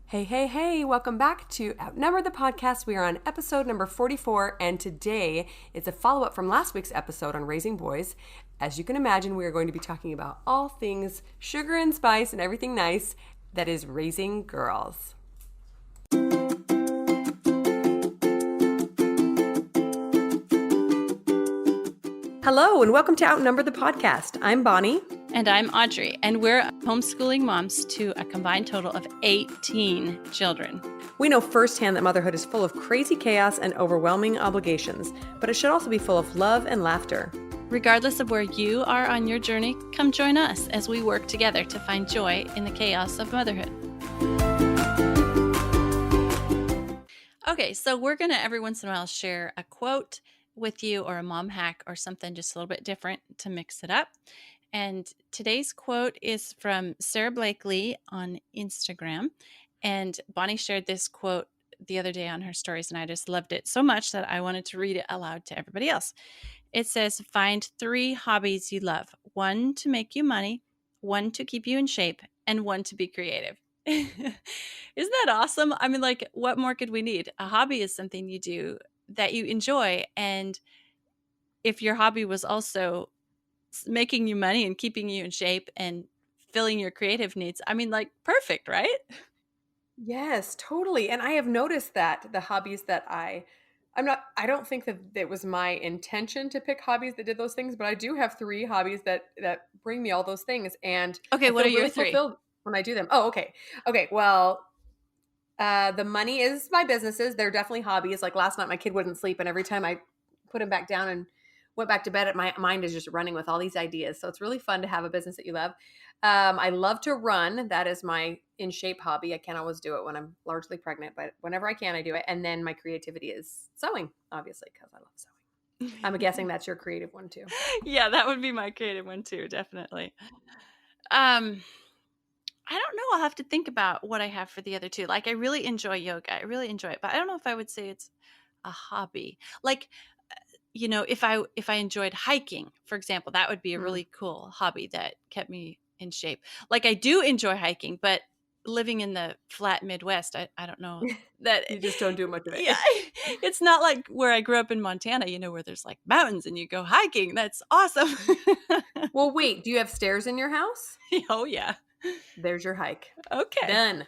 Hey, hey, hey, welcome back to Outnumber the Podcast. We are on episode number 44, and today is a follow up from last week's episode on raising boys. As you can imagine, we are going to be talking about all things sugar and spice and everything nice that is raising girls. Hello, and welcome to Outnumber the Podcast. I'm Bonnie. And I'm Audrey, and we're homeschooling moms to a combined total of 18 children. We know firsthand that motherhood is full of crazy chaos and overwhelming obligations, but it should also be full of love and laughter. Regardless of where you are on your journey, come join us as we work together to find joy in the chaos of motherhood. Okay, so we're going to every once in a while share a quote with you or a mom hack or something just a little bit different to mix it up. And today's quote is from Sarah Blakely on Instagram. And Bonnie shared this quote the other day on her stories, and I just loved it so much that I wanted to read it aloud to everybody else. It says, find 3 hobbies you love. 1 to make you money, 1 to keep you in shape, and 1 to be creative. Isn't that awesome? I mean, like, what more could we need? A hobby is something you do that you enjoy. And if your hobby was also making you money and keeping you in shape and filling your creative needs, I mean, like, perfect, right? Yes, totally. And I have noticed that the hobbies that I don't think that it was my intention to pick hobbies that did those things, but I do have 3 hobbies that bring me all those things. And Okay, I what feel are your really 3? fulfilled when I do them. Oh, okay. Okay. Well, the money is my businesses. They're definitely hobbies. Like last night, my kid wouldn't sleep. And every time I put him back down and went back to bed, my mind is just running with all these ideas. So it's really fun to have a business that you love. I love to run. That is my in shape hobby. I can't always do it when I'm largely pregnant, but whenever I can, I do it. And then my creativity is sewing, obviously, because I love sewing. I'm guessing that's your creative one too. Yeah, that would be my creative one too, definitely. I don't know. I'll have to think about what I have for the other 2. Like, I really enjoy yoga. I really enjoy it, but I don't know if I would say it's a hobby. Like, if I enjoyed hiking, for example, that would be a really cool hobby that kept me in shape. Like, I do enjoy hiking, but living in the flat Midwest, I don't know that. You just don't do much of it. Yeah, it's not like where I grew up in Montana, where there's like mountains and you go hiking. That's awesome. Well, wait, do you have stairs in your house? Oh, yeah. There's your hike. Okay. Done.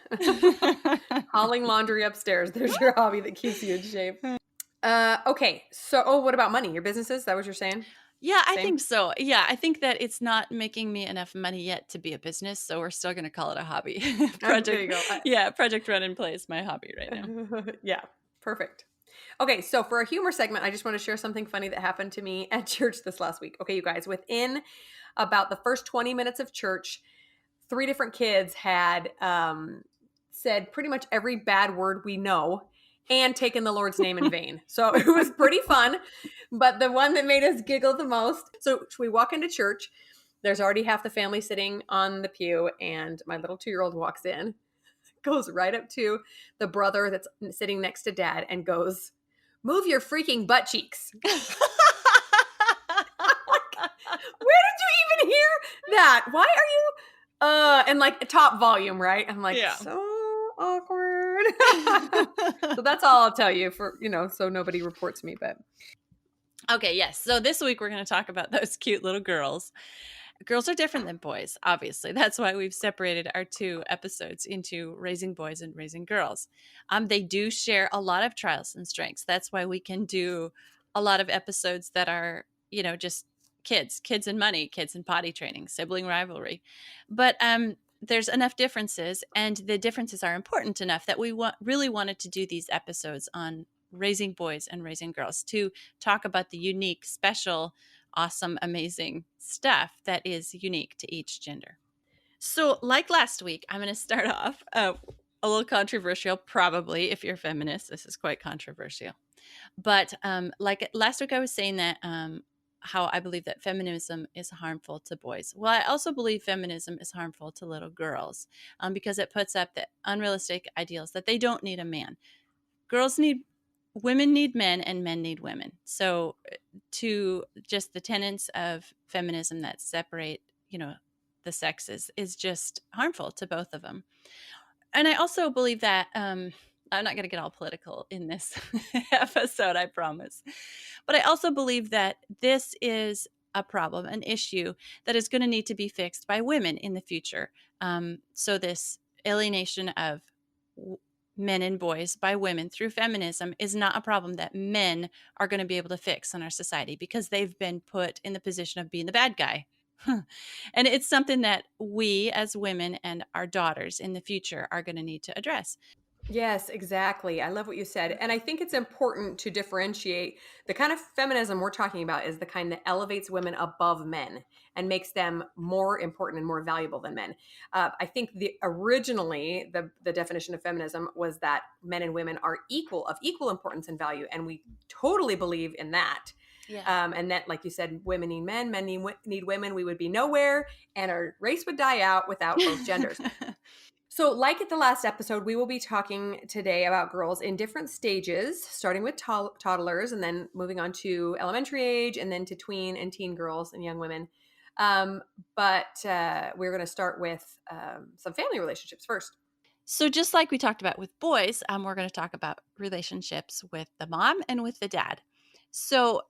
Hauling laundry upstairs. There's your hobby that keeps you in shape. Okay. So, what about money? Your businesses? Is that what you're saying? Yeah, I Same? think so. Yeah, I think that it's not making me enough money yet to be a business, so we're still going to call it a hobby. There you go. Project Run and Play is my hobby right now. Yeah. Perfect. Okay. So, for a humor segment, I just want to share something funny that happened to me at church this last week. Okay, you guys, within about the first 20 minutes of church, 3 different kids had said pretty much every bad word we know and taken the Lord's name in vain. So it was pretty fun. But the one that made us giggle the most. So we walk into church. There's already half the family sitting on the pew. And my little 2-year-old walks in, goes right up to the brother that's sitting next to dad and goes, "Move your freaking butt cheeks." Where did you even hear that? Why are you and like top volume, right? I'm like, Yeah. so awkward. So that's all I'll tell you for, so nobody reports me, but. Okay, yes. So this week we're going to talk about those cute little girls. Girls are different than boys, obviously. That's why we've separated our 2 episodes into raising boys and raising girls. They do share a lot of trials and strengths. That's why we can do a lot of episodes that are, just kids and money, kids and potty training, sibling rivalry. But there's enough differences, and the differences are important enough that we really wanted to do these episodes on raising boys and raising girls to talk about the unique, special, awesome, amazing stuff that is unique to each gender. So like last week, I'm going to start off a little controversial, probably if you're a feminist, this is quite controversial. But like last week, I was saying that how I believe that feminism is harmful to boys. Well, I also believe feminism is harmful to little girls because it puts up the unrealistic ideals that they don't need a man. Women need men and men need women. So to just the tenets of feminism that separate, the sexes is just harmful to both of them. And I also believe that I'm not going to get all political in this episode, I promise. But I also believe that this is a problem, an issue that is going to need to be fixed by women in the future. So this alienation of w- men and boys by women through feminism is not a problem that men are going to be able to fix in our society because they've been put in the position of being the bad guy. And it's something that we as women and our daughters in the future are going to need to address. Yes, exactly. I love what you said. And I think it's important to differentiate the kind of feminism we're talking about is the kind that elevates women above men and makes them more important and more valuable than men. I think originally the definition of feminism was that men and women are equal, of equal importance and value. And we totally believe in that. Yeah. And that, like you said, women need men need women. We would be nowhere and our race would die out without both genders. So, like at the last episode, we will be talking today about girls in different stages, starting with toddlers and then moving on to elementary age and then to tween and teen girls and young women. But we're going to start with some family relationships first. So, just like we talked about with boys, we're going to talk about relationships with the mom and with the dad. So,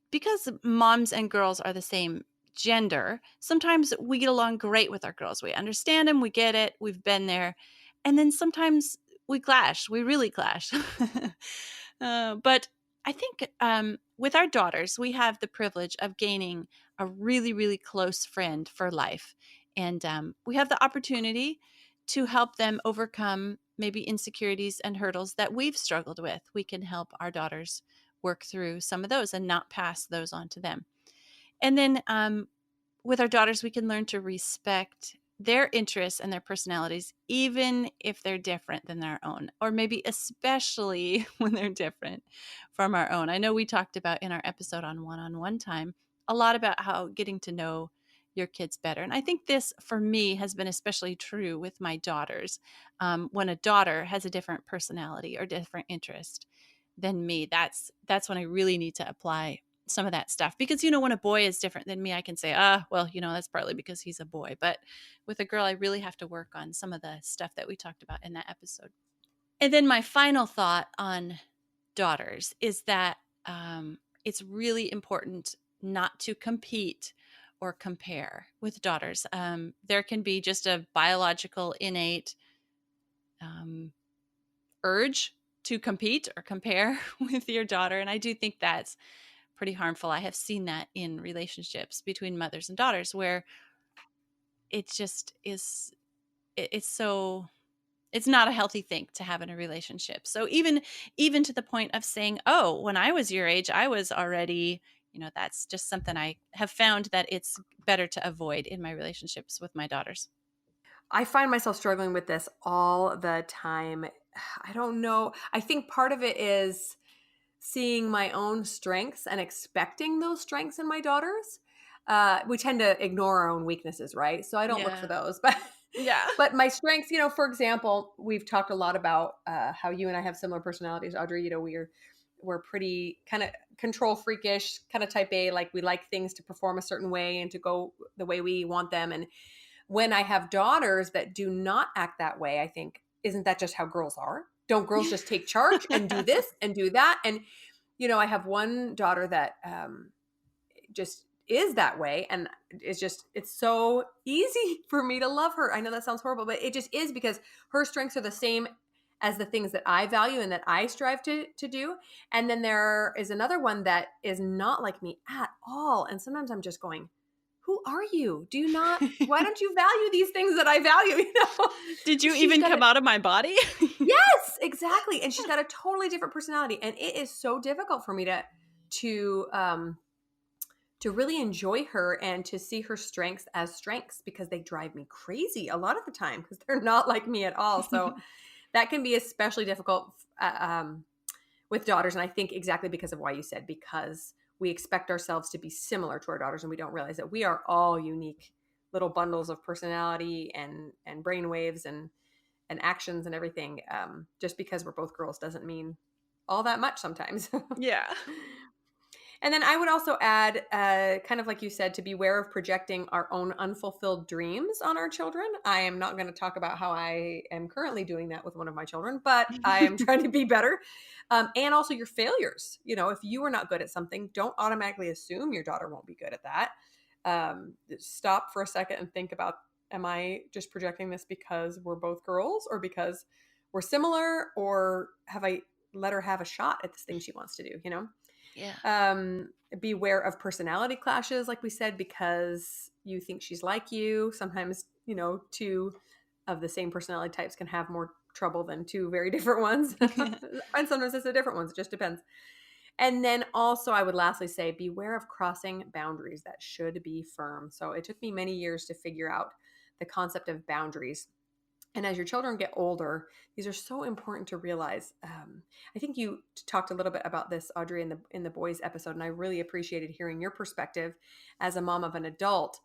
because moms and girls are the same gender, sometimes we get along great with our girls. We understand them, we get it, we've been there. And then sometimes we clash, we really clash. But I think with our daughters, we have the privilege of gaining a really, really close friend for life. And we have the opportunity to help them overcome maybe insecurities and hurdles that we've struggled with. We can help our daughters work through some of those and not pass those on to them. And then with our daughters, we can learn to respect their interests and their personalities, even if they're different than our own, or maybe especially when they're different from our own. I know we talked about in our episode on one time a lot about how getting to know your kids better. And I think this, for me, has been especially true with my daughters. When a daughter has a different personality or different interest than me, that's when I really need to apply some of that stuff because when a boy is different than me, I can say well, that's partly because he's a boy, but with a girl I really have to work on some of the stuff that we talked about in that episode. And then my final thought on daughters is that it's really important not to compete or compare with daughters. There can be just a biological innate um, urge to compete or compare with your daughter, and I do think that's pretty harmful. I have seen that in relationships between mothers and daughters where it just is it's so it's not a healthy thing to have in a relationship. So even to the point of saying, "Oh, when I was your age, I was already," that's just something I have found that it's better to avoid in my relationships with my daughters. I find myself struggling with this all the time. I don't know. I think part of it is seeing my own strengths and expecting those strengths in my daughters. We tend to ignore our own weaknesses, right? So I don't look for Yeah. those. But Yeah. but my strengths, for example, we've talked a lot about how you and I have similar personalities, Audrey. We're pretty kind of control freakish, kind of type A. Like we like things to perform a certain way and to go the way we want them. And when I have daughters that do not act that way, I think, isn't that just how girls are? Don't girls just take charge and do this and do that? And I have one daughter that just is that way, and it's so easy for me to love her. I know that sounds horrible, but it just is because her strengths are the same as the things that I value and that I strive to do. And then there is another one that is not like me at all. And sometimes I'm just going, who are you? Do you not, why don't you value these things that I value? Did you She's even got a, come out of my body? yes, exactly. And she's got a totally different personality. And it is so difficult for me to, um, to really enjoy her and to see her strengths as strengths because they drive me crazy a lot of the time because they're not like me at all. So that can be especially difficult with daughters. And I think exactly because of why you said, because we expect ourselves to be similar to our daughters and we don't realize that we are all unique little bundles of personality and brain waves and actions and everything. Just because we're both girls doesn't mean all that much sometimes. Yeah. And then I would also add, kind of like you said, to beware of projecting our own unfulfilled dreams on our children. I am not going to talk about how I am currently doing that with one of my children, but I am trying to be better. And also your failures. If you are not good at something, don't automatically assume your daughter won't be good at that. Stop for a second and think about, am I just projecting this because we're both girls or because we're similar, or have I let her have a shot at this thing she wants to do? Yeah. Beware of personality clashes, like we said, because you think she's like you. Sometimes, two of the same personality types can have more trouble than two very different ones. And sometimes it's the different ones. It just depends. And then also, I would lastly say, beware of crossing boundaries that should be firm. So it took me many years to figure out the concept of boundaries. And as your children get older, these are so important to realize. I think you talked a little bit about this, Audrey, in the boys episode, and I really appreciated hearing your perspective as a mom of an adult.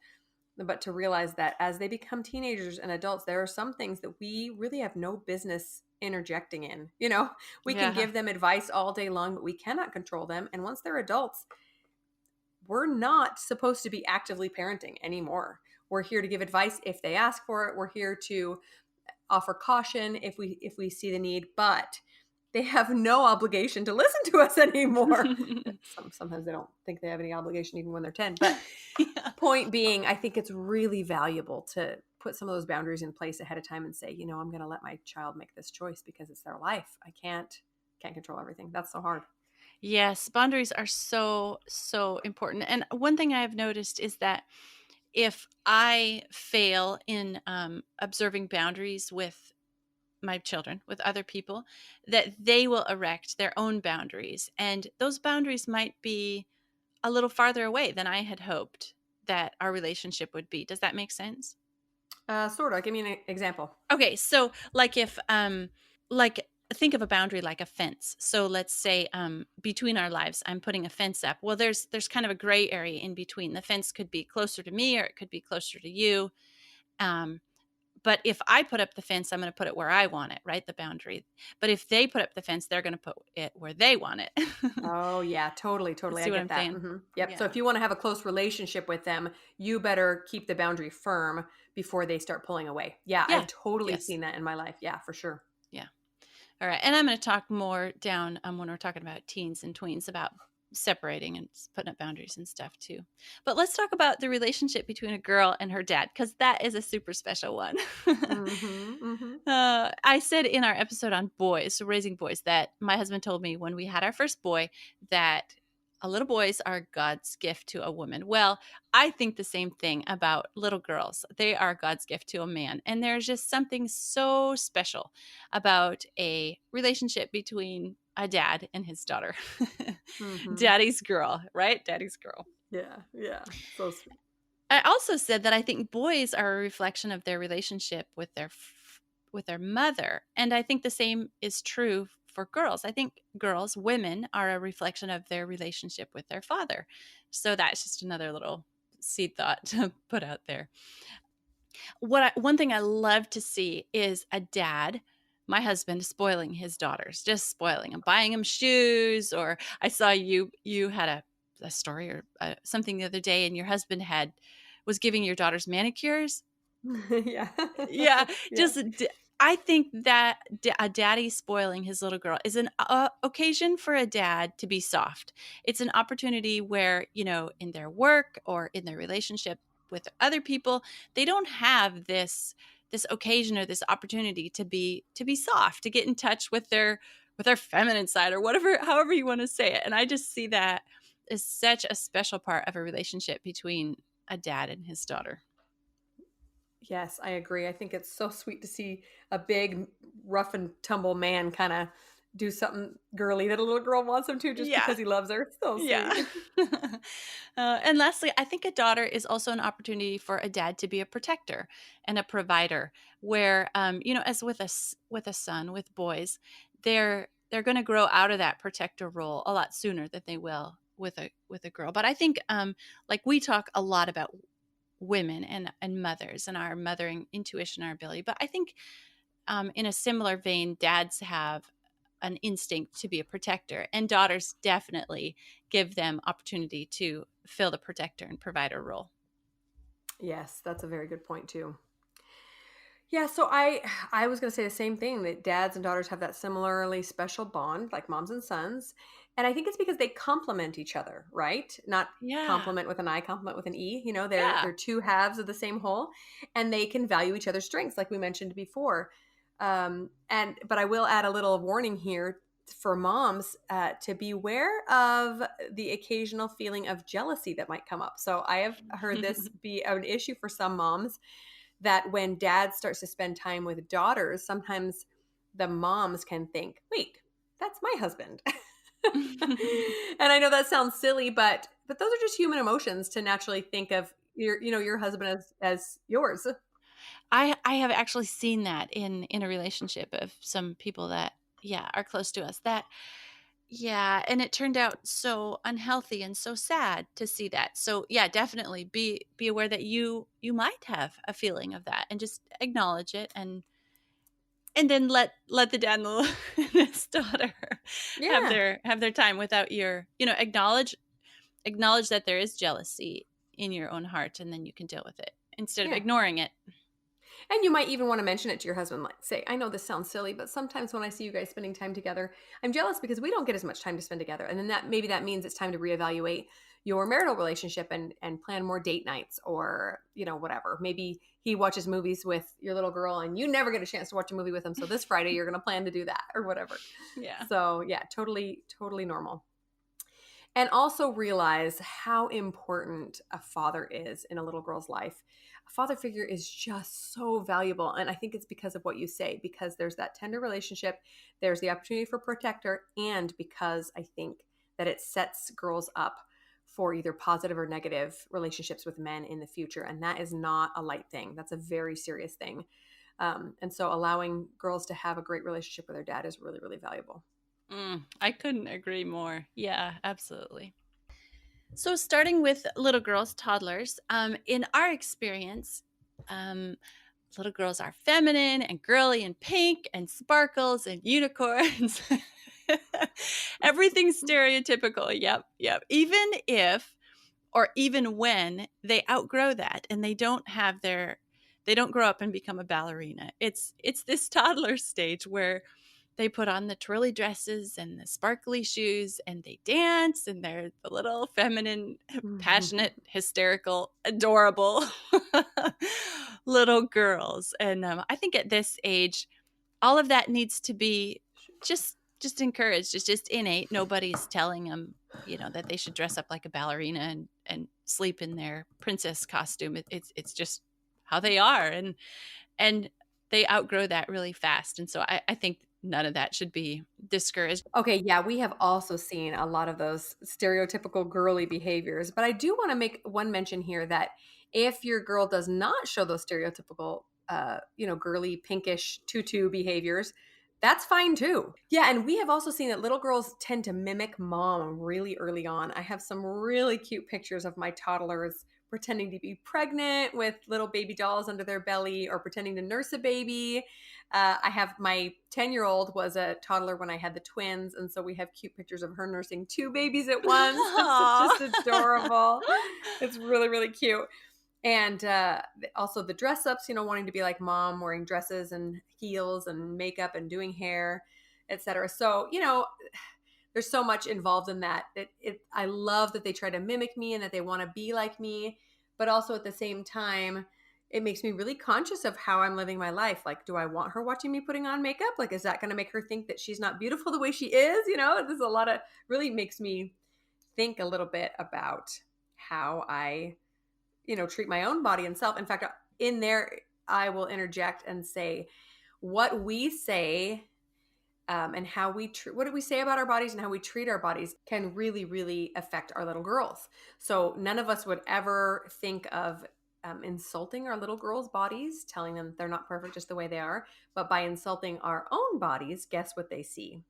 But to realize that as they become teenagers and adults, there are some things that we really have no business interjecting in. We can Yeah. give them advice all day long, but we cannot control them. And once they're adults, we're not supposed to be actively parenting anymore. We're here to give advice if they ask for it. We're here to offer caution if we see the need, but they have no obligation to listen to us anymore. Sometimes they don't think they have any obligation even when they're 10. But Yeah. point being, I think it's really valuable to put some of those boundaries in place ahead of time and say, I'm going to let my child make this choice because it's their life. I can't control everything. That's so hard. Yes, boundaries are so, so important. And one thing I've noticed is that if I fail in observing boundaries with my children, with other people, that they will erect their own boundaries. And those boundaries might be a little farther away than I had hoped that our relationship would be. Does that make sense? Sort of. Give me an example. Okay, so like if like think of a boundary like a fence. So let's say between our lives I'm putting a fence up. Well, there's kind of a gray area in between. The fence could be closer to me or it could be closer to you. Um but if I put up the fence, I'm going to put it where I want it, right? The boundary. But if they put up the fence, they're going to put it where they want it. Oh, yeah, totally, totally. I See what get I'm that. saying? Yep. So Yeah. if you want to have a close relationship with them, you better keep the boundary firm before they start pulling away. Yeah, Yeah. I've totally Yes. seen that in my life. Yeah, for sure. Yeah. All right. And I'm going to talk more down when we're talking about teens and tweens about separating and putting up boundaries and stuff too. But let's talk about the relationship between a girl and her dad, because that is a super special one. Mm-hmm. I said in our episode on boys, so raising boys, that my husband told me when we had our first boy that little boys are God's gift to a woman. Well, I think the same thing about little girls. They are God's gift to a man. And there's just something so special about a relationship between a dad and his daughter. Mm-hmm. Daddy's girl, right? Daddy's girl. Yeah, yeah. So sweet. I also said that I think boys are a reflection of their relationship with with their mother, and I think the same is true for girls. I think girls, women, are a reflection of their relationship with their father. So that's just another little seed thought to put out there. One thing I love to see is a dad, my husband, spoiling his daughters, just spoiling them, buying them shoes. Or I saw you had a story or something the other day, and your husband was giving your daughters manicures. Yeah. Yeah, Yeah. just I think that a daddy spoiling his little girl is an occasion for a dad to be soft. It's an opportunity where, in their work or in their relationship with other people, they don't have this occasion or this opportunity to be soft, to get in touch with their feminine side or whatever, however you want to say it. And I just see that as such a special part of a relationship between a dad and his daughter. Yes, I agree. I think it's so sweet to see a big, rough and tumble man kind of do something girly that a little girl wants him to just Yeah. because he loves her. So Yeah. sweet. And lastly, I think a daughter is also an opportunity for a dad to be a protector and a provider. Where, as with a son, with boys, they're going to grow out of that protector role a lot sooner than they will with a girl. But I think, like we talk a lot about women and mothers and our mothering intuition, our ability. But I think, in a similar vein, dads have an instinct to be a protector, and daughters definitely give them opportunity to fill the protector and provider role. Yes, that's a very good point too. Yeah, so I was going to say the same thing, that dads and daughters have that similarly special bond like moms and sons. And I think it's because they complement each other, right? Not Yeah. compliment with an I, compliment with an E. You know, Yeah. they're two halves of the same whole, and they can value each other's strengths like we mentioned before. And but I will add a little warning here for moms to beware of the occasional feeling of jealousy that might come up. So I have heard this be an issue for some moms, that when dad starts to spend time with daughters, sometimes the moms can think, wait, that's my husband. And I know that sounds silly, but those are just human emotions, to naturally think of your husband as yours. I have actually seen that in a relationship of some people that, yeah, are close to us. That, yeah, and it turned out so unhealthy and so sad to see that. So, yeah, definitely be aware that you might have a feeling of that, and just acknowledge it, and then let the dad and the and his daughter Yeah. have their time without your, acknowledge that there is jealousy in your own heart, and then you can deal with it instead of Yeah. ignoring it. And you might even want to mention it to your husband, like say, I know this sounds silly, but sometimes when I see you guys spending time together, I'm jealous because we don't get as much time to spend together. And then that means it's time to reevaluate your marital relationship and plan more date nights, or, whatever. Maybe he watches movies with your little girl and you never get a chance to watch a movie with him. So this Friday you're going to plan to do that, or whatever. Yeah. So yeah, totally, totally normal. And also realize how important a father is in a little girl's life. A father figure is just so valuable. And I think it's because of what you say, because there's that tender relationship, there's the opportunity for protector, and because I think that it sets girls up for either positive or negative relationships with men in the future. And that is not a light thing, that's a very serious thing. And so allowing girls to have a great relationship with their dad is really, really valuable. I couldn't agree more. Yeah, absolutely. So, starting with little girls, toddlers, in our experience, um, little girls are feminine and girly and pink and sparkles and unicorns. Everything's stereotypical. Yep, yep. Even if, or even when they outgrow that and they don't grow up and become a ballerina. It's this toddler stage where they put on the twirly dresses and the sparkly shoes, and they dance, and they're the little feminine, passionate, hysterical, adorable little girls. And I think at this age, all of that needs to be just encouraged. It's just innate. Nobody's telling them, that they should dress up like a ballerina and sleep in their princess costume. It's just how they are, and they outgrow that really fast. And so I think none of that should be discouraged. Okay, yeah, we have also seen a lot of those stereotypical girly behaviors, but I do want to make one mention here that if your girl does not show those stereotypical, girly pinkish tutu behaviors, that's fine too. Yeah, and we have also seen that little girls tend to mimic mom really early on. I have some really cute pictures of my toddlers pretending to be pregnant with little baby dolls under their belly, or pretending to nurse a baby. I have my 10-year-old was a toddler when I had the twins. And so we have cute pictures of her nursing two babies at once. It's Aw. just adorable. It's really, really cute. And also the dress ups, wanting to be like mom, wearing dresses and heels and makeup and doing hair, etc. So, there's so much involved in that. I love that they try to mimic me and that they want to be like me, but also at the same time, it makes me really conscious of how I'm living my life. Like, do I want her watching me putting on makeup? Like, is that going to make her think that she's not beautiful the way she is? There's a lot of, really makes me think a little bit about how I, treat my own body and self. In fact, in there, I will interject and say, what we say and how what do we say about our bodies and how we treat our bodies can really, really affect our little girls. So none of us would ever think of insulting our little girls' bodies, telling them they're not perfect just the way they are. But by insulting our own bodies, guess what they see?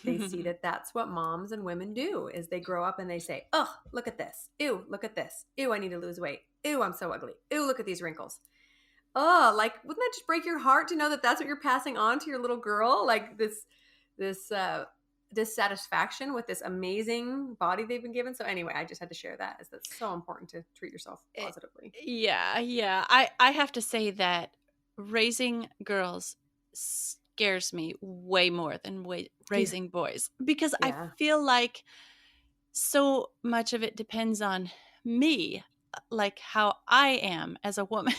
They see that that's what moms and women do, is they grow up and they say, oh, look at this. Ew, look at this. Ew, I need to lose weight. Ew, I'm so ugly. Ew, look at these wrinkles. Oh, like, wouldn't that just break your heart to know that that's what you're passing on to your little girl? Like, this this dissatisfaction with this amazing body they've been given. So anyway, I just had to share that, as that's so important to treat yourself Eh, positively. yeah, yeah. I have to say that raising girls scares me way more than Yeah. raising boys because I Yeah. feel like so much of it depends on me, like how I am as a woman.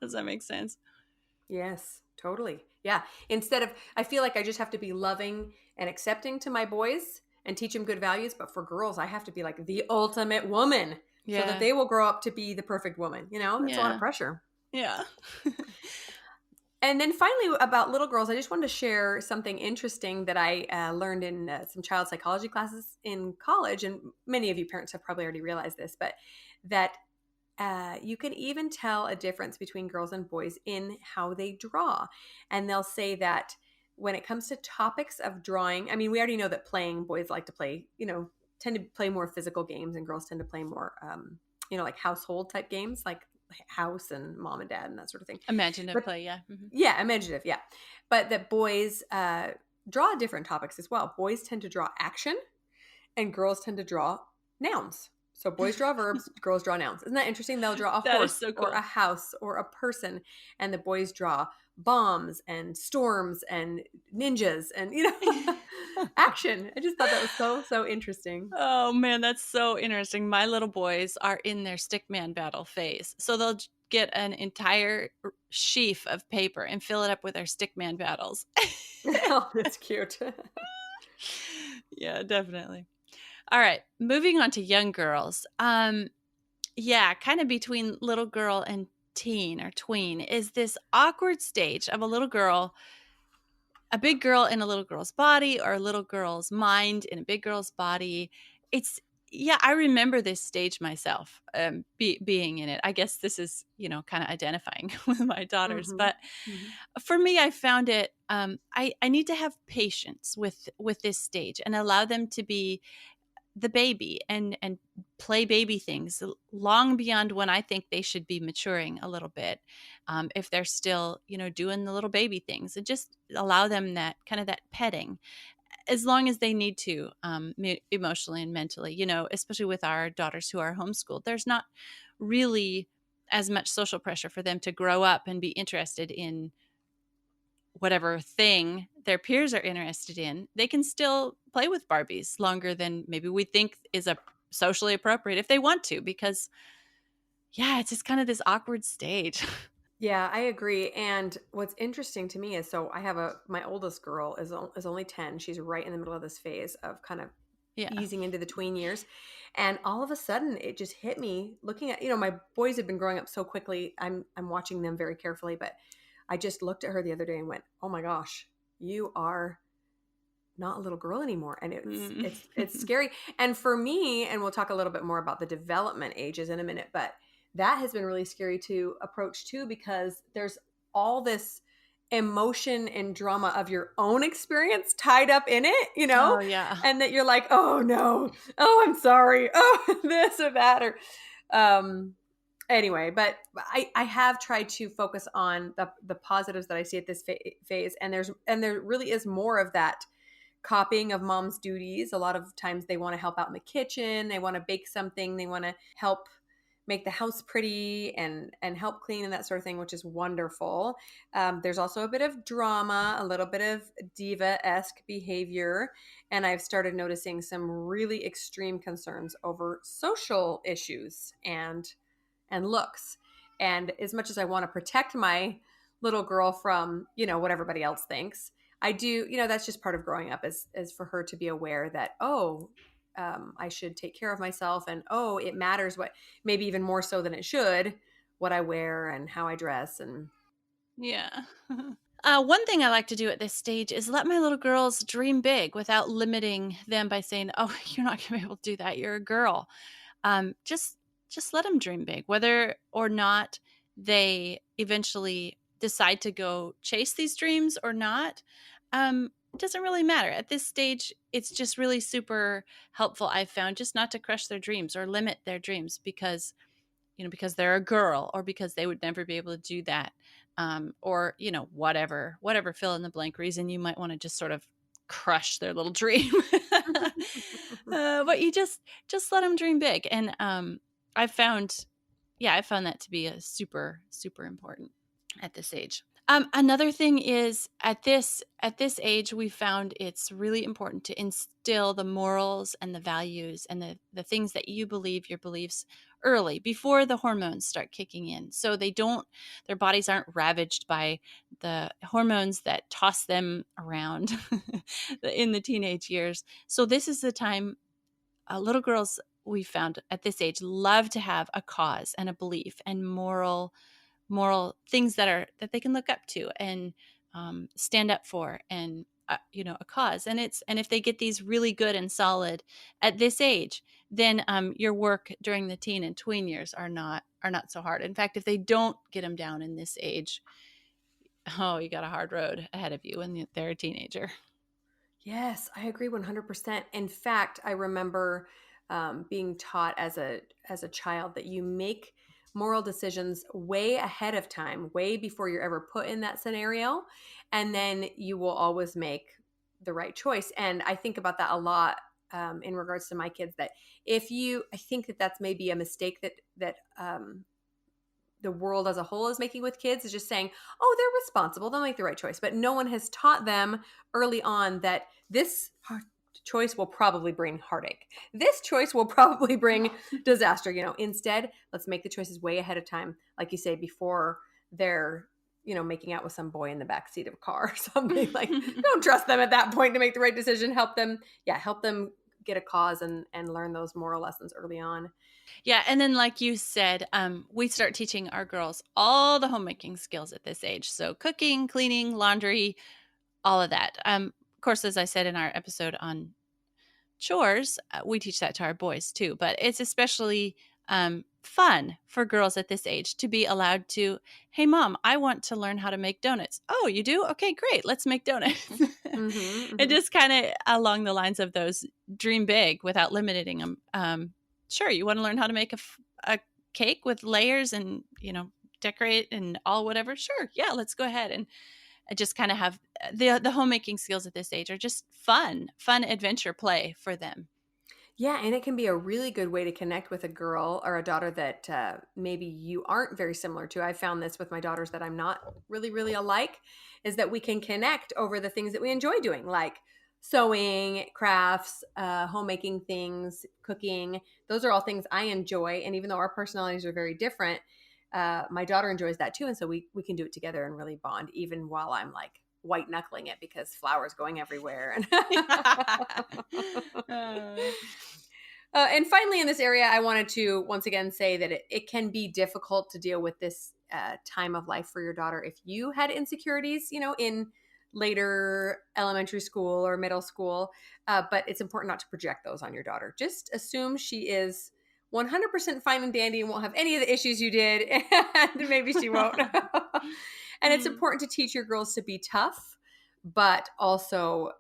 Does that make sense? Yes, totally. Yeah. Instead of, I feel like I just have to be loving and accepting to my boys and teach them good values. But for girls, I have to be like the ultimate woman so that Yeah. they will grow up to be the perfect woman. It's a lot of Yeah. pressure. Yeah. And then finally, about little girls, I just wanted to share something interesting that I learned in some child psychology classes in college. And many of you parents have probably already realized this, but that you can even tell a difference between girls and boys in how they draw. And they'll say that when it comes to topics of drawing, I mean, we already know that boys like to play, tend to play more physical games, and girls tend to play more, like household type games, like house and mom and dad and that sort of thing. Imaginative But play, yeah. Mhm. yeah, imaginative, yeah. But that boys draw different topics as well. Boys tend to draw action, and girls tend to draw nouns. So boys draw verbs, girls draw nouns. Isn't that interesting? They'll draw a That is horse so or a cool. house or a person, and the boys draw bombs and storms and ninjas and action. I just thought that was so interesting. Oh man, that's so interesting. My little boys are in their stickman battle phase. So they'll get an entire sheaf of paper and fill it up with their stickman battles. Oh, that's cute. Yeah, definitely. All right, moving on to young girls. Yeah, kind of between little girl and teen or tween is this awkward stage of a little girl, a big girl in a little girl's body, or a little girl's mind in a big girl's body. It's Yeah, I remember this stage myself, being in it. I guess this is, kind of identifying with my daughters. Hmm. But Hmm. for me, I found it. I need to have patience with this stage and allow them to be the baby and play baby things long beyond when I think they should be maturing a little bit. If they're still, doing the little baby things, and just allow them that kind of that petting as long as they need to, emotionally and mentally, especially with our daughters who are homeschooled. There's not really as much social pressure for them to grow up and be interested in whatever thing their peers are interested in. They can still play with Barbies longer than maybe we think is a socially appropriate if they want to, because yeah, it's just kind of this awkward stage. Yeah, I agree. And what's interesting to me is, so I have my oldest girl is only 10. She's right in the middle of this phase of kind of Yeah. easing into the tween years. And all of a sudden it just hit me looking at, my boys have been growing up so quickly. I'm watching them very carefully, but I just looked at her the other day and went, "Oh my gosh, you are not a little girl anymore." And it's Mm. it's it's scary. And for me, and we'll talk a little bit more about the development ages in a minute, but that has been really scary to approach too, because there's all this emotion and drama of your own experience tied up in it, Oh, yeah. and that you're like, "Oh no, oh I'm sorry, oh this or that," or um anyway. But I have tried to focus on the positives that I see at this phase, and there really is more of that copying of mom's duties. A lot of times they want to help out in the kitchen, they want to bake something, they want to help make the house pretty and help clean and that sort of thing, which is wonderful. There's also a bit of drama, a little bit of diva-esque behavior, and I've started noticing some really extreme concerns over social issues and looks. And as much as I want to protect my little girl from, what everybody else thinks, I do, that's just part of growing up, is for her to be aware that, oh, I should take care of myself. And, oh, it matters, what, maybe even more so than it should, what I wear and how I dress. And Yeah. One thing I like to do at this stage is let my little girls dream big without limiting them by saying, "Oh, you're not going to be able to do that. You're a girl." Just let them dream big, whether or not they eventually decide to go chase these dreams or not. It doesn't really matter at this stage. It's just really super helpful, I've found, just not to crush their dreams or limit their dreams because they're a girl or because they would never be able to do that. or whatever fill in the blank reason you might want to just sort of crush their little dream. But you just let them dream big, and I found I found that to be a super super important at this age. Another thing is at this age, we found it's really important to instill the morals and the values and the things that you believe, your beliefs, early before the hormones start kicking in, so their bodies aren't ravaged by the hormones that toss them around in the teenage years. So this is the time little girls, we found at this age, love to have a cause and a belief and moral things that they can look up to and stand up for, and a cause. And if they get these really good and solid at this age, then your work during the teen and tween years are not so hard. In fact, if they don't get them down in this age, oh, you got a hard road ahead of you when they're a teenager. Yes, I agree 100%. In fact, I remember being taught as a child that you make moral decisions way ahead of time, way before you're ever put in that scenario, and then you will always make the right choice. And I think about that a lot in regards to my kids. That I think that that's maybe a mistake that the world as a whole is making with kids, is just saying, oh, they're responsible, they'll make the right choice. But no one has taught them early on that this choice will probably bring heartache. This choice will probably bring disaster. Instead, let's make the choices way ahead of time, like you say, before they're making out with some boy in the back seat of a car or something. Like, don't trust them at that point to make the right decision. Help them get a cause and learn those moral lessons early on. Yeah, and then like you said, we start teaching our girls all the homemaking skills at this age. So cooking, cleaning, laundry, all of that. Of course, as I said in our episode on chores, we teach that to our boys too. But it's especially fun for girls at this age to be allowed to, hey, mom, I want to learn how to make donuts. Oh, you do? Okay, great. Let's make donuts. Mm-hmm, And mm-hmm. just kind of along the lines of those dream big without limiting them. Sure, you want to learn how to make a cake with layers and, decorate and all whatever. Sure. Yeah, let's go ahead. And I just kind of have the homemaking skills at this age are just fun adventure play for them. Yeah, and it can be a really good way to connect with a girl or a daughter that maybe you aren't very similar to. I found this with my daughters that I'm not really, really alike, is that we can connect over the things that we enjoy doing, like sewing, crafts, homemaking things, cooking. Those are all things I enjoy. And even though our personalities are very different, my daughter enjoys that too. And so we can do it together and really bond, even while I'm like white knuckling it because flour's going everywhere. Uh, And finally, in this area, I wanted to once again say that it can be difficult to deal with this time of life for your daughter if you had insecurities, in later elementary school or middle school. But it's important not to project those on your daughter. Just assume she is 100% fine and dandy and won't have any of the issues you did, and maybe she won't. And it's mm. important to teach your girls to be tough, but also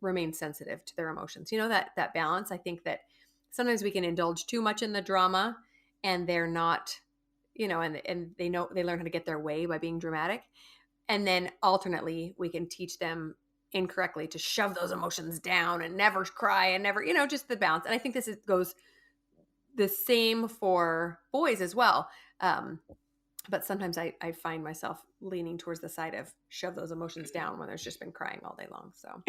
remain sensitive to their emotions. That balance. I think that sometimes we can indulge too much in the drama, and they're not, and they learn how to get their way by being dramatic. And then alternately, we can teach them incorrectly to shove those emotions down and never cry and never, just the balance. And I think goes the same for boys as well. But sometimes I find myself leaning towards the side of shove those emotions down when there's just been crying all day long. So,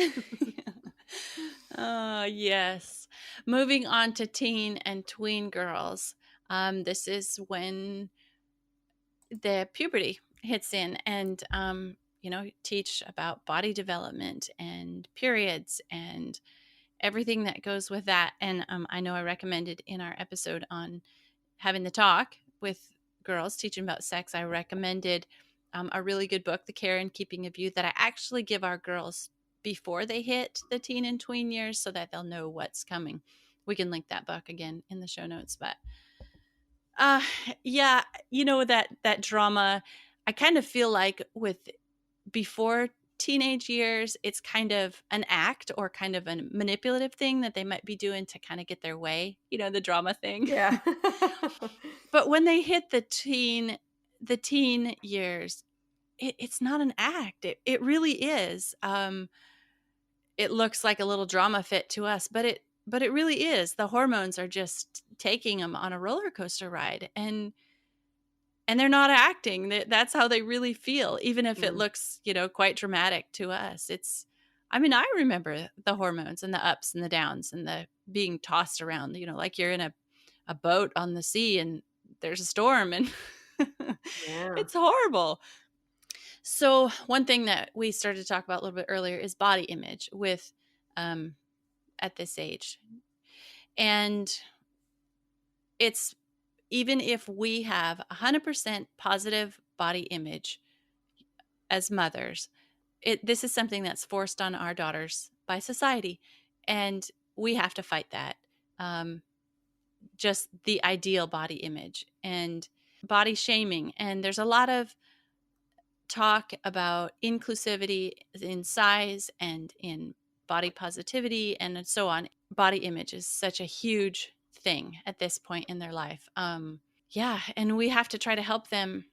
Oh, yes. Moving on to teen and tween girls. This is when the puberty hits in, and teach about body development and periods and everything that goes with that. And I know I recommended in our episode on having the talk with girls, teaching about sex, I recommended a really good book, The Care and Keeping of Youth, that I actually give our girls before they hit the teen and tween years so that they'll know what's coming. We can link that book again in the show notes. But uh yeah, that drama, I kind of feel like with before teenage years, it's kind of an act or kind of a manipulative thing that they might be doing to kind of get their way, the drama thing. yeah. But when they hit the teen years, it's not an act. It really is. It looks like a little drama fit to us, but it really is. The hormones are just taking them on a roller coaster ride, and they're not acting. That's how they really feel, even if it Mm, looks, quite dramatic to us. I mean, I remember the hormones and the ups and the downs and the being tossed around, like you're in a boat on the sea and there's a storm and yeah. it's horrible. So, one thing that we started to talk about a little bit earlier is body image with um, at this age. And it's even if we have 100% positive body image as mothers, this is something that's forced on our daughters by society. And we have to fight that. Um, just the ideal body image and body shaming. And there's a lot of talk about inclusivity in size and in body positivity and so on. Body image is such a huge thing at this point in their life. Yeah, and we have to try to help them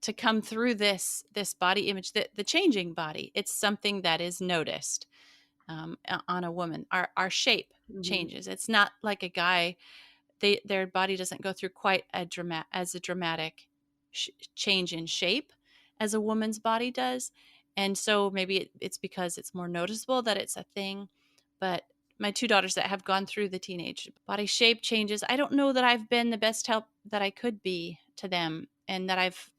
to come through this body image, the changing body. It's something that is noticed on a woman. Our shape Hmm. changes. It's not like a guy. Their body doesn't go through quite a dramatic change in shape as a woman's body does, and so maybe it's because it's more noticeable that it's a thing. But my two daughters that have gone through the teenage body shape changes, I don't know that I've been the best help that I could be to them, and that I've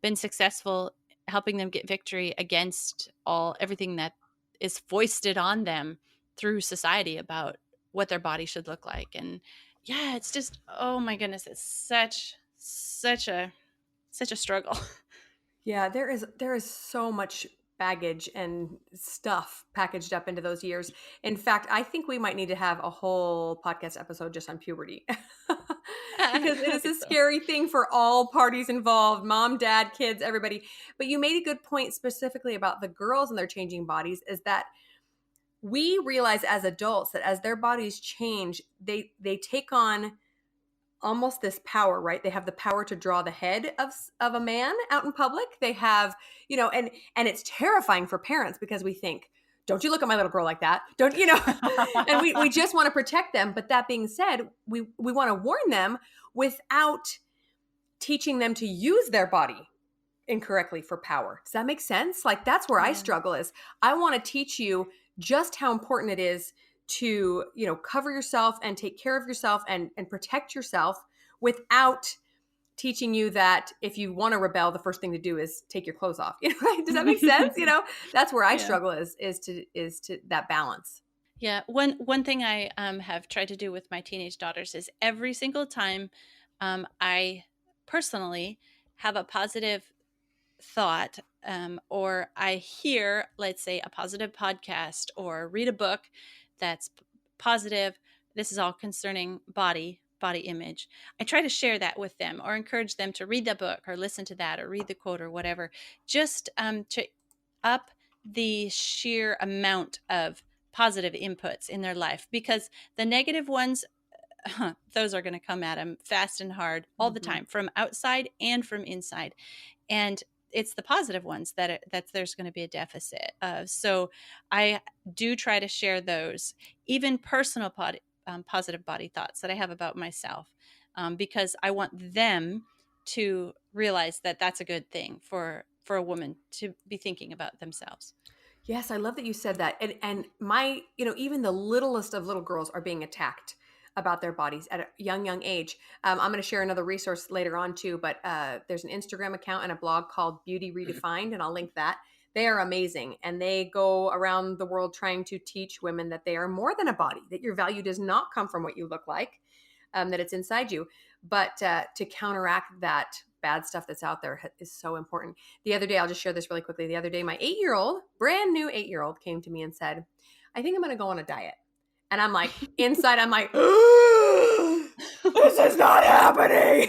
been successful helping them get victory against everything that is foisted on them through society about what their body should look like. And yeah, it's just, oh my goodness, it's such a struggle. Yeah, there is so much baggage and stuff packaged up into those years. In fact, I think we might need to have a whole podcast episode just on puberty. Because it I is a think so. scary thing for all parties involved, mom, dad, kids, everybody. But you made a good point specifically about the girls and their changing bodies, is that we realize as adults that as their bodies change, they take on almost this power, right? They have the power to draw the head of a man out in public. They have, and it's terrifying for parents because we think, don't you look at my little girl like that. Don't, and we just want to protect them. But that being said, we want to warn them without teaching them to use their body incorrectly for power. Does that make sense? Like that's where I Yeah. struggle is I want to teach you just how important it is to, cover yourself and take care of yourself and protect yourself without teaching you that if you want to rebel, the first thing to do is take your clothes off. Right? Does that make sense? That's where I Yeah. struggle is to that balance. Yeah. One thing I have tried to do with my teenage daughters is every single time I personally have a positive thought, or I hear, let's say, a positive podcast or read a book that's positive. This is all concerning body image. I try to share that with them or encourage them to read the book or listen to that or read the quote or whatever, just to up the sheer amount of positive inputs in their life, because the negative ones, those are going to come at them fast and hard all the Mhm. time, from outside and from inside. And it's the positive ones that there's going to be a deficit of. So I do try to share those, even personal positive body thoughts that I have about myself, because I want them to realize that that's a good thing for a woman to be thinking about themselves. Yes, I love that you said that. And my, even the littlest of little girls are being attacked about their bodies at a young age. I'm going to share another resource later on too, but there's an Instagram account and a blog called Beauty Redefined, and I'll link that. They are amazing, and they go around the world trying to teach women that they are more than a body, that your value does not come from what you look like, that it's inside you. But to counteract that bad stuff that's out there is so important. The other day, I'll just share this really quickly. The other day, my 8-year old, brand new 8-year old, came to me and said, I think I'm going to go on a diet. And I'm like, inside, I'm like, this is not happening.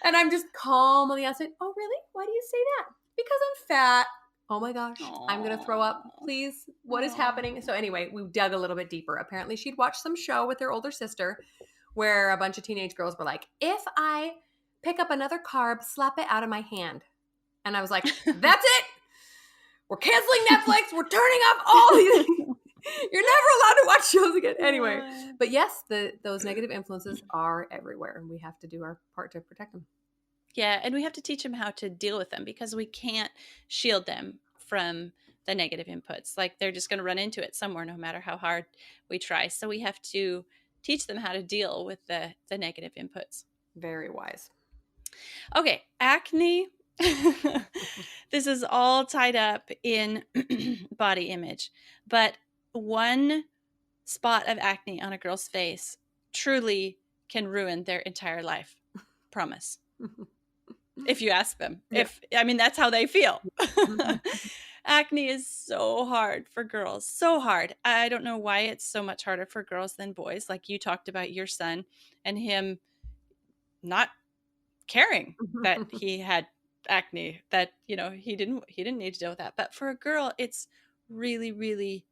And I'm just calm on the outside. Oh, really? Why do you say that? Because I'm fat. Oh my gosh, I'm going to throw up. Aww. Please, what is happening? Aww. So, anyway, we dug a little bit deeper. Apparently, she'd watched some show with her older sister where a bunch of teenage girls were like, if I pick up another carb, slap it out of my hand. And I was like, that's it. We're canceling Netflix. We're turning off all these. You're never allowed to watch shows again. Anyway, but yes, those negative influences are everywhere, and we have to do our part to protect them. Yeah, and we have to teach them how to deal with them because we can't shield them from the negative inputs. Like they're just going to run into it somewhere no matter how hard we try. So we have to teach them how to deal with the negative inputs. Very wise. Okay, acne. This is all tied up in body image, but one spot of acne on a girl's face truly can ruin their entire life. Promise. If you ask them. Yeah. That's how they feel. Acne is so hard for girls. So hard. I don't know why it's so much harder for girls than boys. Like you talked about your son and him not caring that he had acne, that he didn't need to deal with that. But for a girl, it's really, really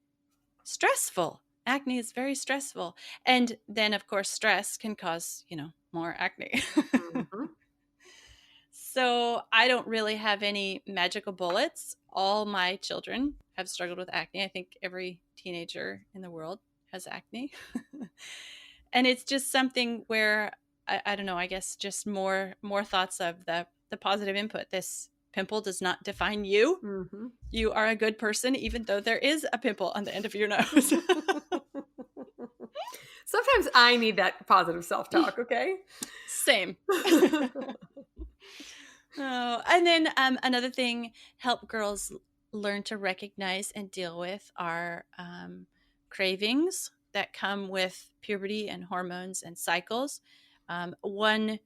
stressful. Acne is very stressful. And then of course stress can cause, more acne. Mhm. So I don't really have any magical bullets. All my children have struggled with acne. I think every teenager in the world has acne. And it's just something where I don't know, I guess just more thoughts of the positive input. This pimple does not define you. Mhm. You are a good person, even though there is a pimple on the end of your nose. Sometimes I need that positive self-talk, okay? Same. Oh, and then another thing, help girls learn to recognize and deal with are cravings that come with puberty and hormones and cycles. One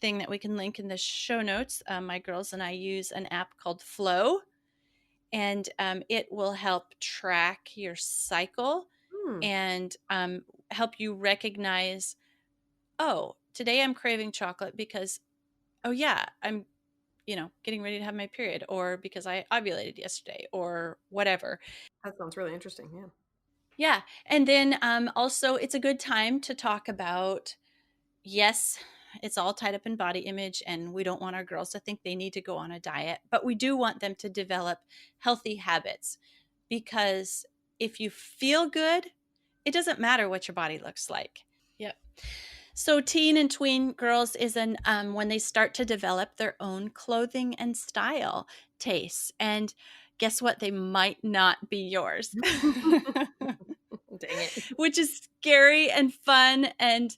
thing that we can link in the show notes, my girls and I use an app called Flow, and it will help track your cycle Hmm, and help you recognize, oh, today I'm craving chocolate because, oh yeah, I'm getting ready to have my period, or because I ovulated yesterday, or whatever. that sounds really interesting, yeah. Yeah. And then also, it's a good time to talk about, yes, it's all tied up in body image, and we don't want our girls to think they need to go on a diet, but we do want them to develop healthy habits because if you feel good, it doesn't matter what your body looks like. Yep. So, teen and tween girls is when they start to develop their own clothing and style tastes. And guess what? They might not be yours, Dang it. which is scary and fun and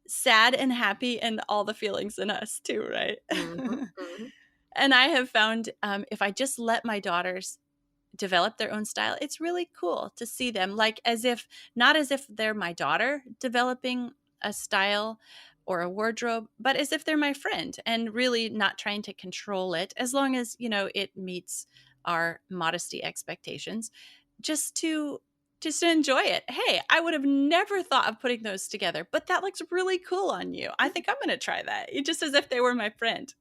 sad and happy and all the feelings in us, too, right? Mhm, mhm. And I have found if I just let my daughters develop their own style, it's really cool to see them, like, as if not as if they're my daughter developing a style or a wardrobe, but as if they're my friend, and really not trying to control it, as long as it meets our modesty expectations, just to enjoy it. Hey, I would have never thought of putting those together, but that looks really cool on you. I think I'm going to try that. It just as if they were my friend.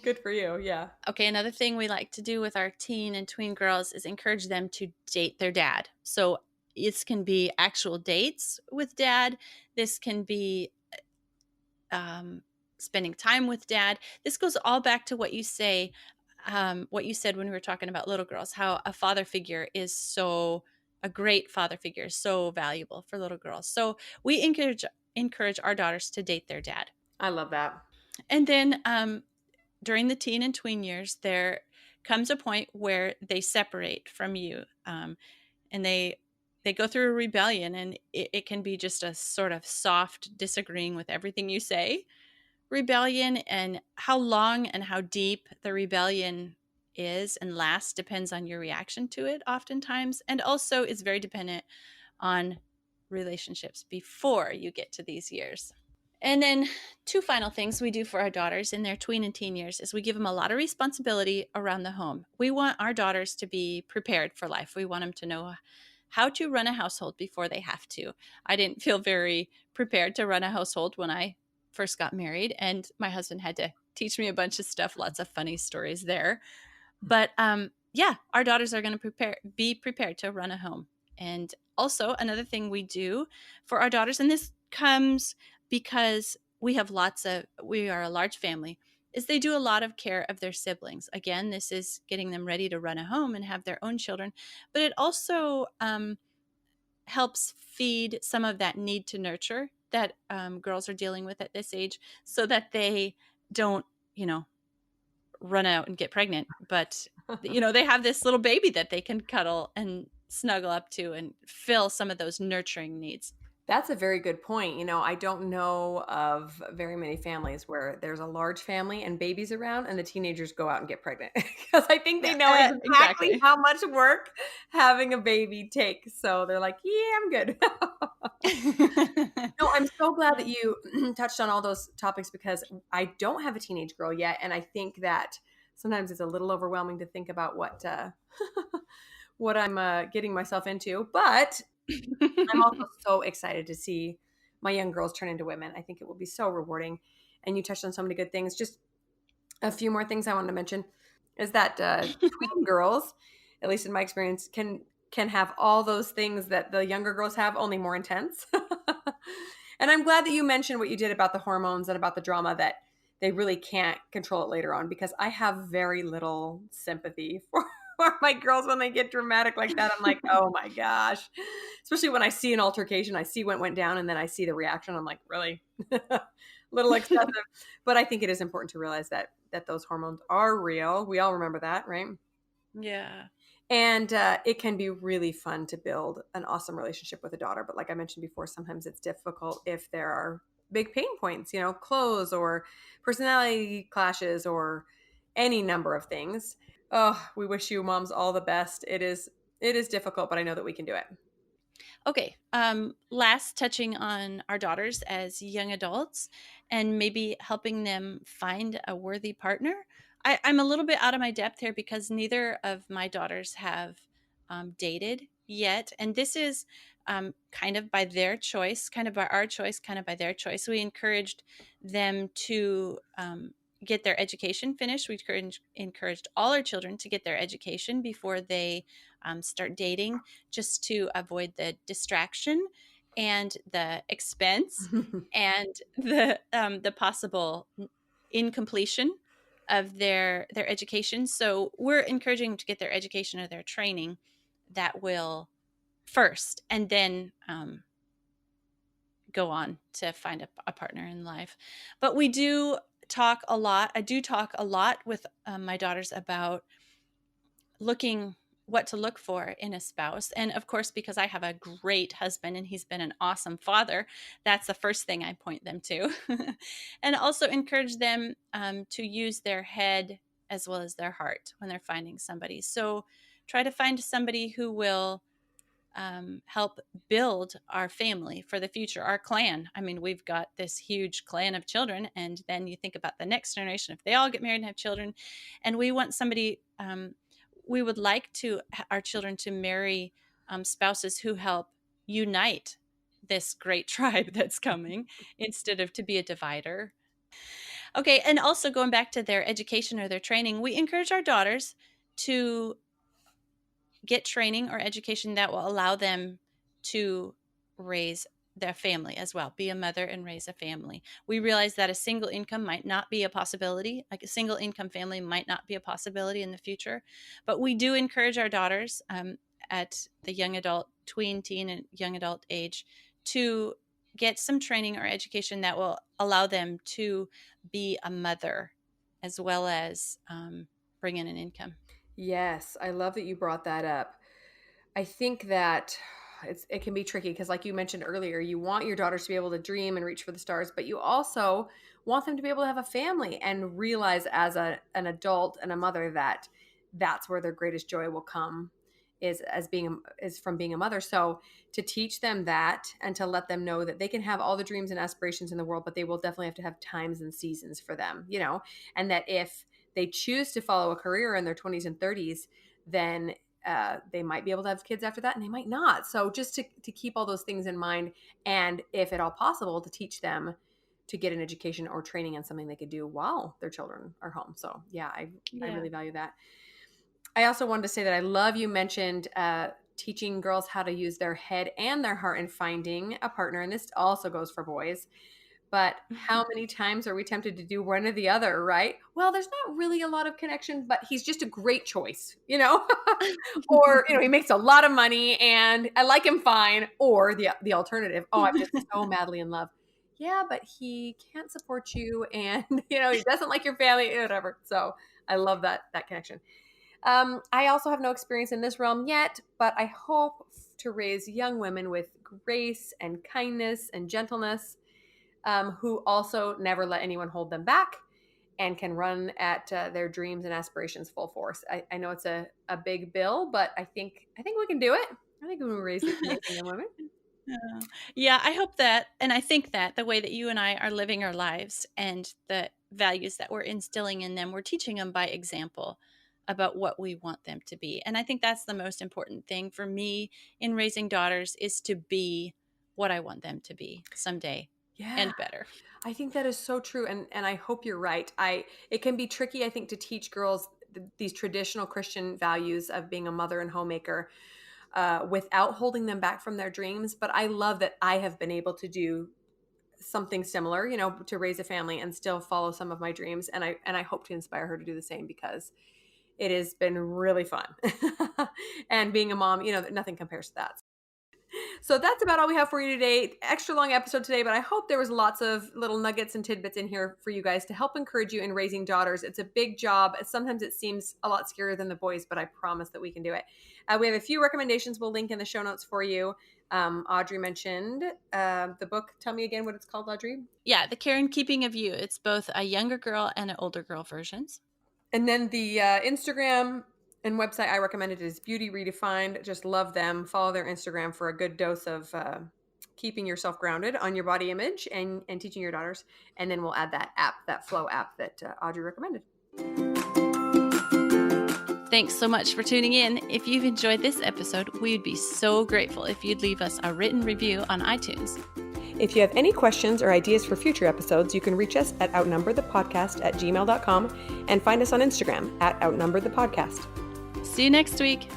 Good for you, yeah. Okay, another thing we like to do with our teen and tween girls is encourage them to date their dad. So this can be actual dates with dad. This can be um, spending time with dad. This goes all back to what you said when we were talking about little girls, how a father figure is a great father figure is so valuable for little girls. So we encourage our daughters to date their dad. I love that. And then during the teen and tween years, there comes a point where they separate from you, and they go through a rebellion, and it can be just a sort of soft disagreeing with everything you say rebellion, and how long and how deep the rebellion is and lasts depends on your reaction to it oftentimes, and also is very dependent on relationships before you get to these years. And then two final things we do for our daughters in their tween and teen years is we give them a lot of responsibility around the home. We want our daughters to be prepared for life. We want them to know how to run a household before they have to. I didn't feel very prepared to run a household when I first got married, and my husband had to teach me a bunch of stuff, lots of funny stories there. But yeah, our daughters are going to be prepared to run a home. And also another thing we do for our daughters, and this comes because we are a large family. is they do a lot of care of their siblings. Again, this is getting them ready to run a home and have their own children, but it also helps feed some of that need to nurture that girls are dealing with at this age, so that they don't, you know, run out and get pregnant, but they have this little baby that they can cuddle and snuggle up to and fill some of those nurturing needs. That's a very good point. I don't know of very many families where there's a large family and babies around and the teenagers go out and get pregnant because I think they know exactly Exactly. how much work having a baby takes. So they're like, yeah, I'm good. No, I'm so glad that you touched on all those topics because I don't have a teenage girl yet. And I think that sometimes it's a little overwhelming to think about what I'm getting myself into. But I'm also so excited to see my young girls turn into women. I think it will be so rewarding. And you touched on so many good things. Just a few more things I wanted to mention is that tween girls, at least in my experience, can have all those things that the younger girls have, only more intense. And I'm glad that you mentioned what you did about the hormones and about the drama, that they really can't control it later on, because I have very little sympathy for my girls when they get dramatic like that. I'm like, oh my gosh. Especially when I see an altercation, I see what went down, and then I see the reaction. I'm like, really? Little excessive. But I think it is important to realize that those hormones are real. We all remember that, right? Yeah. And it can be really fun to build an awesome relationship with a daughter. But like I mentioned before, sometimes it's difficult if there are big pain points, clothes or personality clashes or any number of things. Oh, we wish you moms all the best. It is difficult, but I know that we can do it. Okay. Last, touching on our daughters as young adults and maybe helping them find a worthy partner. I'm a little bit out of my depth here because neither of my daughters have dated yet. And this is kind of by their choice, kind of by our choice, kind of by their choice. We encouraged them to get their education finished. We encouraged all our children to get their education before they start dating, just to avoid the distraction and the expense and the possible incompletion of their education. So we're encouraging them to get their education or their training that will first, and then go on to find a partner in life. But we do talk a lot. I do talk a lot with my daughters about looking what to look for in a spouse. And of course, because I have a great husband and he's been an awesome father, that's the first thing I point them to. And also encourage them to use their head as well as their heart when they're finding somebody. So try to find somebody who will help build our family for the future, our clan. I mean, we've got this huge clan of children, and then you think about the next generation, if they all get married and have children, and we want somebody, we would like to our children to marry spouses who help unite this great tribe that's coming instead of to be a divider. Okay, and also going back to their education or their training, we encourage our daughters to get training or education that will allow them to raise their family as well, be a mother and raise a family. We realize that a single income might not be a possibility, like a single income family might not be a possibility in the future, but we do encourage our daughters at the young adult, tween, teen, and young adult age to get some training or education that will allow them to be a mother as well as bring in an income. Yes, I love that you brought that up. I think that it can be tricky because, like you mentioned earlier, you want your daughters to be able to dream and reach for the stars, but you also want them to be able to have a family and realize as an adult and a mother that that's where their greatest joy will come, is from being a mother. So to teach them that and to let them know that they can have all the dreams and aspirations in the world, but they will definitely have to have times and seasons for them, and that if they choose to follow a career in their 20s and 30s, then they might be able to have kids after that and they might not. So just to keep all those things in mind, and if at all possible, to teach them to get an education or training on something they could do while their children are home. So yeah, I Yeah. really value that. I also wanted to say that I love you mentioned teaching girls how to use their head and their heart in finding a partner. And this also goes for boys. But how many times are we tempted to do one or the other, right? Well, there's not really a lot of connection, but he's just a great choice, Or, he makes a lot of money and I like him fine. Or the alternative, oh, I'm just so madly in love. Yeah, but he can't support you and, he doesn't like your family, whatever. So I love that connection. I also have no experience in this realm yet, but I hope to raise young women with grace and kindness and gentleness, who also never let anyone hold them back and can run at their dreams and aspirations full force. I know it's a big bill, but I think we can do it. I think we can raise amazing young women. Yeah. Yeah, I hope that, and I think that the way that you and I are living our lives and the values that we're instilling in them, we're teaching them by example about what we want them to be. And I think that's the most important thing for me in raising daughters is to be what I want them to be someday Yeah. and better. I think that is so true, and I hope you're right. It can be tricky, I think, to teach girls these traditional Christian values of being a mother and homemaker, without holding them back from their dreams. But I love that I have been able to do something similar, to raise a family and still follow some of my dreams. And I hope to inspire her to do the same because it has been really fun. And being a mom, nothing compares to that. So that's about all we have for you today. Extra long episode today, but I hope there was lots of little nuggets and tidbits in here for you guys to help encourage you in raising daughters. It's a big job. Sometimes it seems a lot scarier than the boys, but I promise that we can do it. We have a few recommendations we'll link in the show notes for you. Audrey mentioned the book. Tell me again what it's called, Audrey. Yeah, The Care and Keeping of You. It's both a younger girl and an older girl versions. And then the Instagram and website I recommended is Beauty Redefined. Just love them. Follow their Instagram for a good dose of keeping yourself grounded on your body image and teaching your daughters. And then we'll add that app, that Flow app that Audrey recommended. Thanks so much for tuning in. If you've enjoyed this episode, we'd be so grateful if you'd leave us a written review on iTunes. If you have any questions or ideas for future episodes, you can reach us at outnumberthepodcast@gmail.com and find us on Instagram @outnumberthepodcast. See you next week.